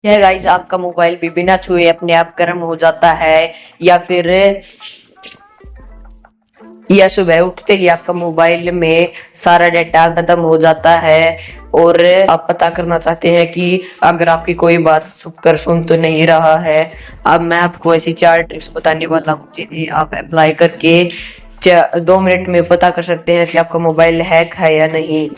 यह गाइस आपका मोबाइल भी बिना छुए अपने आप गर्म हो जाता है या सुबह उठते ही आपका मोबाइल में सारा डेटा खत्म हो जाता है। और आप पता करना चाहते हैं कि अगर आपकी कोई बात कर सुन तो नहीं रहा है। अब मैं आपको ऐसी 4 ट्रिक्स बताने वाला हूँ जिन्हें आप अप्लाई करके 2 मिनट में पता कर सकते हैं कि आपका मोबाइल हैक है या नहीं।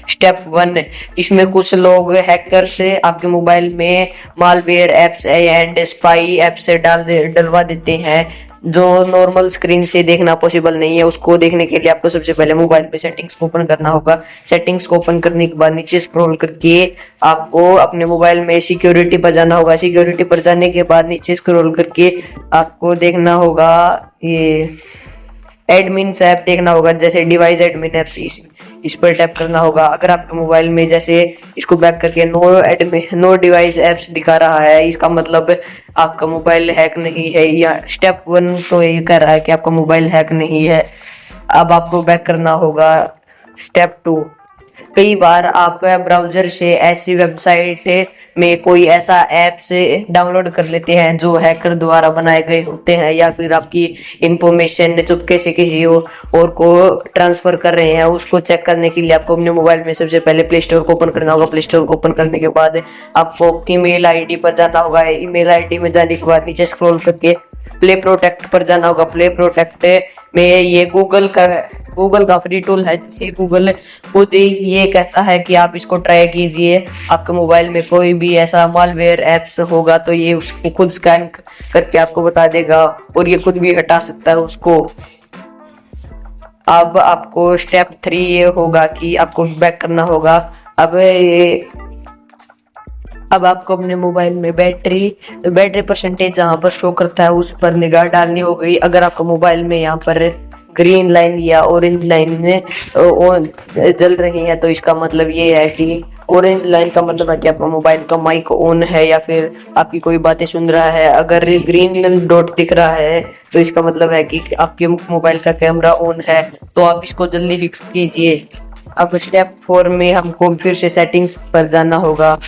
स्टेप 1, इसमें कुछ लोग हैकर से आपके मोबाइल में malware apps and spy apps डलवा देते हैं जो नॉर्मल स्क्रीन से देखना पॉसिबल नहीं है। उसको देखने के लिए आपको सबसे पहले मोबाइल पे सेटिंग्स को ओपन करना होगा। सेटिंग्स को ओपन करने के बाद नीचे स्क्रॉल करके आपको अपने मोबाइल में सिक्योरिटी पर जाना होगा। सिक्योरिटी पर जाने के बाद नीचे स्क्रॉल करके आपको देखना होगा ये एडमिन ऐप देखना होगा, जैसे डिवाइस एडमिन एप्स, इस पर टैप करना होगा। अगर आपके मोबाइल में जैसे इसको बैक करके नो डिवाइस एप्स दिखा रहा है, इसका मतलब आपका मोबाइल हैक नहीं है। या स्टेप 1 तो ये कह रहा है कि आपका मोबाइल हैक नहीं है। अब आपको बैक करना होगा। स्टेप 2, कई बार आप ब्राउजर से ऐसी वेबसाइट में कोई ऐसा ऐप से डाउनलोड कर लेते हैं जो हैकर द्वारा बनाए गए होते हैं, या फिर आपकी इंफॉर्मेशन चुपके से किसी और को ट्रांसफर कर रहे हैं। उसको चेक करने के लिए आपको अपने मोबाइल में सबसे पहले प्ले स्टोर को ओपन करना होगा। प्ले स्टोर को ओपन करने के बाद आपको ईमेल आईडी पर जाना होगा। ईमेल आईडी में जाने के बाद नीचे स्क्रॉल करके प्ले प्रोटेक्ट पर जाना होगा। प्ले प्रोटेक्ट में ये गूगल का फ्री टूल है, जिसे गूगल खुद ही ये कहता है कि आप इसको ट्राई कीजिए। आपके मोबाइल में कोई भी ऐसा मालवेयर एप्स होगा तो ये उसको खुद स्कैन करके आपको बता देगा और ये खुद भी हटा सकता है उसको। अब आपको स्टेप 3 ये होगा कि आपको बैक करना होगा। अब आपको अपने मोबाइल में बैटरी परसेंटेज जहाँ पर शो करता है उस पर निगाह डालनी होगी। अगर आपका मोबाइल में यहाँ पर ग्रीन लाइन या ऑरेंज लाइन जल रही है तो इसका मतलब ये है कि ऑरेंज लाइन का मतलब है कि आपका मोबाइल का माइक ऑन है या फिर आपकी कोई बातें सुन रहा है। अगर ग्रीन डॉट दिख रहा है तो इसका मतलब है कि आपके मोबाइल का कैमरा ऑन है, तो आप इसको जल्दी फिक्स कीजिए। अब स्टेप 4 में हमको फिर से सेटिंग्स पर जाना होगा।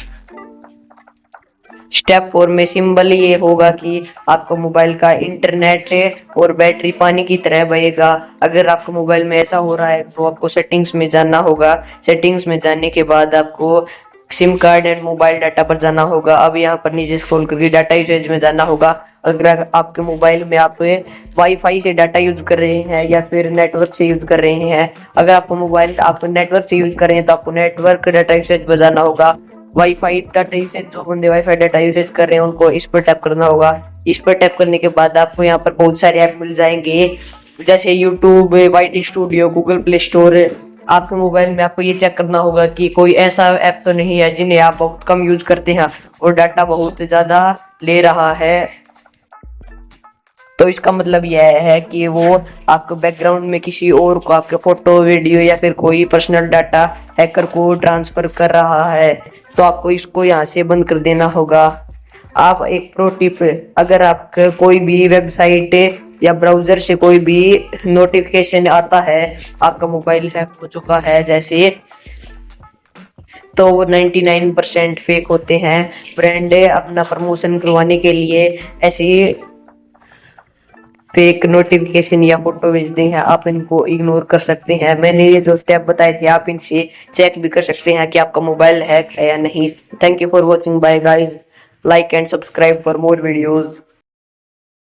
स्टेप 4 में सिंबल ये होगा कि आपका मोबाइल का इंटरनेट और बैटरी पानी की तरह बहेगा। अगर आपके मोबाइल में ऐसा हो रहा है तो आपको सेटिंग्स में जाना होगा। सेटिंग्स में जाने के बाद आपको SIM card and mobile data पर जाना होगा। अब यहाँ पर नीचे स्क्रॉल करके डाटा यूसेज में जाना होगा। अगर आपके मोबाइल में आप वाईफाई से डाटा यूज कर रहे हैं या फिर नेटवर्क से यूज कर रहे हैं, अगर आपका मोबाइल आप नेटवर्क से यूज कर रहे हैं तो आपको नेटवर्क डाटा यूसेज पर जाना होगा। वाईफाई डाटा यूसेज, जो बंदे वाईफाई डाटा यूसेज कर रहे हैं उनको इस पर टैप करना होगा। इस पर टैप करने के बाद आपको यहाँ पर बहुत सारे ऐप मिल जाएंगे, जैसे YouTube, YT studio, Google Play Store. आपके मोबाइल में आपको ये चेक करना होगा कि कोई ऐसा ऐप तो नहीं है जिन्हें आप बहुत कम यूज करते हैं और डाटा बहुत ज्यादा ले रहा है। तो इसका मतलब यह है कि वो आपको बैकग्राउंड में किसी और को आपके फोटो, वीडियो या फिर कोई पर्सनल डाटा हैकर को ट्रांसफर कर रहा है, तो आपको इसको यहाँ से बंद कर देना होगा। आप एक प्रो टिप, अगर आपका कोई भी वेबसाइट या ब्राउजर से कोई भी नोटिफिकेशन आता है आपका मोबाइल हैक हो चुका है जैसे, तो वो 99% फेक होते हैं। ब्रांड अपना प्रमोशन करवाने के लिए ऐसी फेक नोटिफिकेशन या फोटो भेजते हैं, आप इनको इग्नोर कर सकते हैं। मैंने ये जो स्टेप बताए थे आप इनसे चेक भी कर सकते हैं कि आपका मोबाइल हैक है या नहीं। Thank you for watching, bye guys, like and subscribe for more videos.